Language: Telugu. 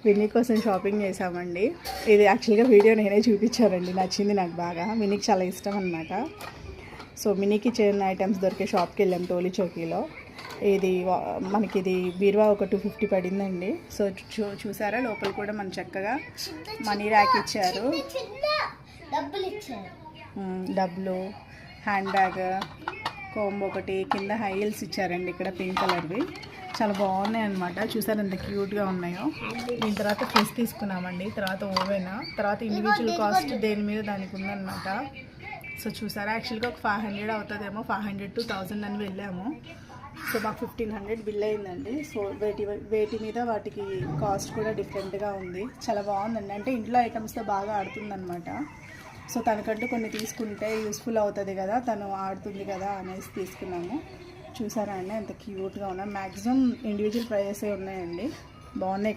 విన్నీ కోసం షాపింగ్ చేసామండి. ఇది యాక్చువల్గా వీడియో నేనే చూపించానండి, నచ్చింది నాకు బాగా. మినీకి చాలా ఇష్టం అనమాట. సో మినీకి చిన్న ఐటమ్స్ దొరికే షాప్కి వెళ్ళాం టోలీ చౌకీలో. ఇది మనకి ఇది బీరువా ఒక 250 పడిందండి. సో చూసారా, లోపల కూడా మన చక్కగా మనీ ర్యాక్ ఇచ్చారు, డబ్బులు, హ్యాండ్ బ్యాగ్, కోంబ్ ఒకటి, కింద హై హీల్స్ ఇచ్చారండి ఇక్కడ పింక్ కలర్వి. చాలా బాగున్నాయి అనమాట. చూసారు ఎంత క్యూట్గా ఉన్నాయో. దీని తర్వాత ఫ్రిడ్జ్ తీసుకున్నామండి, తర్వాత ఓవెన్, తర్వాత ఇండివిజువల్ కాస్ట్ దేని మీద దానికి ఉందన్నమాట. సో చూసారా, యాక్చువల్గా ఒక 500 అవుతుందేమో, 500 to 1000 అని వెళ్ళాము. సో మాకు 1500 బిల్ అయిందండి. సో వేటి మీద వాటికి కాస్ట్ కూడా డిఫరెంట్గా ఉంది. చాలా బాగుందండి. అంటే ఇంట్లో ఐటమ్స్తో బాగా ఆడుతుందన్నమాట. సో తనకంటూ కొన్ని తీసుకుంటే యూస్ఫుల్ అవుతుంది కదా, తను ఆడుతుంది కదా అనేసి తీసుకున్నాము. చూసారా అండి ఎంత క్యూట్గా ఉన్నాయి. మ్యాక్సిమం ఇండివిజువల్ ప్రైజెసే ఉన్నాయండి, బాగున్నాయి.